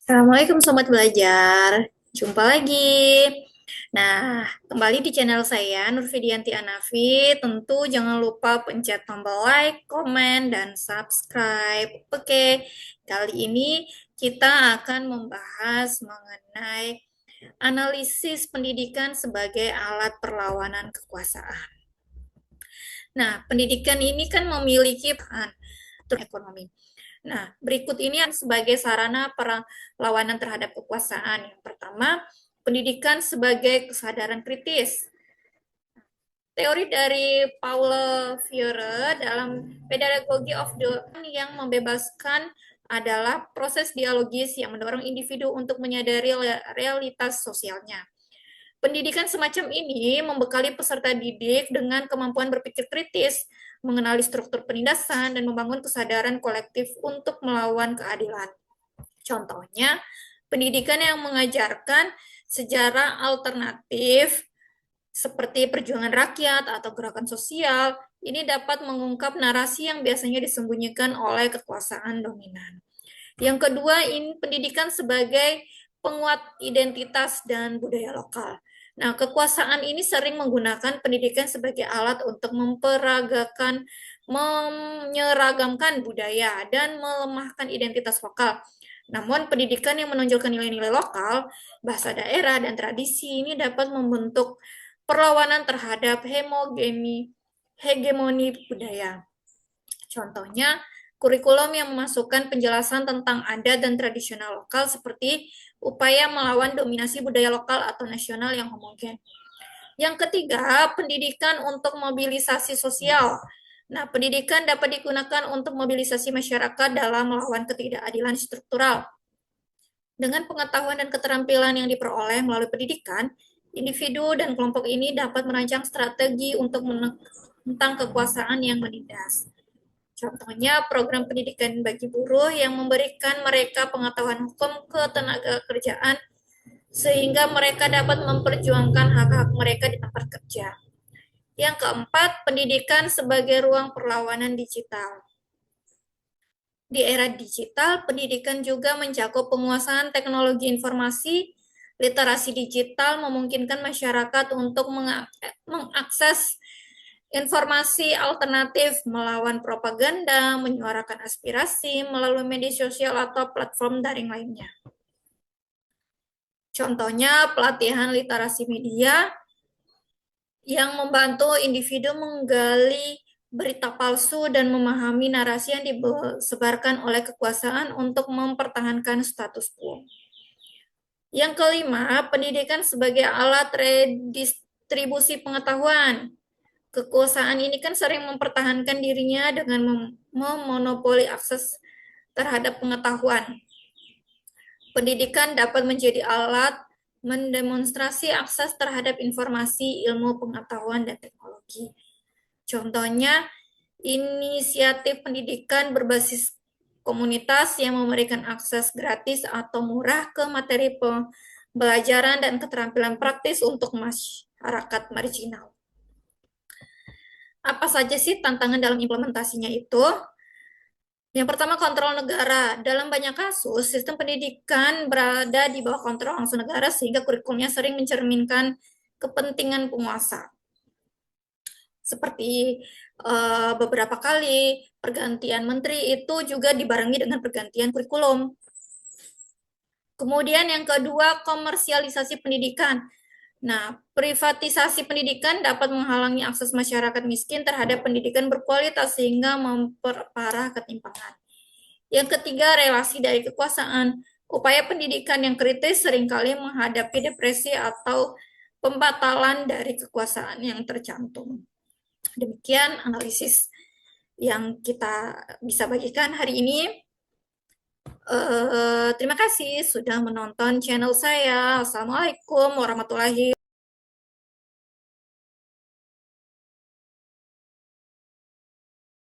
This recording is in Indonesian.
Assalamualaikum Sobat Belajar, jumpa lagi. Nah, kembali di channel saya, Nurfidianti Anafi. Tentu jangan lupa pencet tombol like, komen, dan subscribe. Oke, kali ini kita akan membahas mengenai analisis pendidikan sebagai alat perlawanan kekuasaan. Nah, pendidikan ini kan memiliki peran ekonomi. Nah, berikut ini sebagai sarana perlawanan terhadap kekuasaan. Yang pertama, pendidikan sebagai kesadaran kritis. Teori dari Paul Feuer dalam Pedagogy of the yang membebaskan adalah proses dialogis yang mendorong individu untuk menyadari realitas sosialnya. Pendidikan semacam ini membekali peserta didik dengan kemampuan berpikir kritis, mengenali struktur penindasan, dan membangun kesadaran kolektif untuk melawan keadilan. Contohnya, pendidikan yang mengajarkan sejarah alternatif seperti perjuangan rakyat atau gerakan sosial, ini dapat mengungkap narasi yang biasanya disembunyikan oleh kekuasaan dominan. Yang kedua, ini pendidikan sebagai penguat identitas dan budaya lokal. Nah, kekuasaan ini sering menggunakan pendidikan sebagai alat untuk menyeragamkan budaya dan melemahkan identitas lokal. Namun, pendidikan yang menonjolkan nilai-nilai lokal, bahasa daerah, dan tradisi ini dapat membentuk perlawanan terhadap hegemoni budaya. Contohnya, kurikulum yang memasukkan penjelasan tentang adat dan tradisional lokal seperti upaya melawan dominasi budaya lokal atau nasional yang homogen. Yang ketiga, pendidikan untuk mobilisasi sosial. Nah, pendidikan dapat digunakan untuk mobilisasi masyarakat dalam melawan ketidakadilan struktural. Dengan pengetahuan dan keterampilan yang diperoleh melalui pendidikan, individu dan kelompok ini dapat merancang strategi untuk menentang kekuasaan yang menindas. Contohnya, program pendidikan bagi buruh yang memberikan mereka pengetahuan hukum ketenaga kerjaan sehingga mereka dapat memperjuangkan hak-hak mereka di tempat kerja. Yang keempat, pendidikan sebagai ruang perlawanan digital. Di era digital, pendidikan juga mencakup penguasaan teknologi informasi. Literasi digital memungkinkan masyarakat untuk mengakses informasi alternatif melawan propaganda, menyuarakan aspirasi melalui media sosial atau platform daring lainnya. Contohnya, pelatihan literasi media yang membantu individu menggali berita palsu dan memahami narasi yang disebarkan oleh kekuasaan untuk mempertahankan status quo. Yang kelima, pendidikan sebagai alat redistribusi pengetahuan. Kekuasaan ini kan sering mempertahankan dirinya dengan memonopoli akses terhadap pengetahuan. Pendidikan dapat menjadi alat mendemonstrasi akses terhadap informasi, ilmu, pengetahuan, dan teknologi. Contohnya, inisiatif pendidikan berbasis komunitas yang memberikan akses gratis atau murah ke materi pembelajaran dan keterampilan praktis untuk masyarakat marginal. Apa saja sih tantangan dalam implementasinya itu? Yang pertama, kontrol negara. Dalam banyak kasus, sistem pendidikan berada di bawah kontrol langsung negara sehingga kurikulumnya sering mencerminkan kepentingan penguasa. Seperti beberapa kali pergantian menteri itu juga dibarengi dengan pergantian kurikulum. Kemudian yang kedua, komersialisasi pendidikan. Nah, privatisasi pendidikan dapat menghalangi akses masyarakat miskin terhadap pendidikan berkualitas sehingga memperparah ketimpangan. Yang ketiga, relasi dari kekuasaan. Upaya pendidikan yang kritis seringkali menghadapi depresi atau pembatalan dari kekuasaan yang tercantum. Demikian analisis yang kita bisa bagikan hari ini. Terima kasih sudah menonton channel saya. Assalamualaikum warahmatullahi wabarakatuh.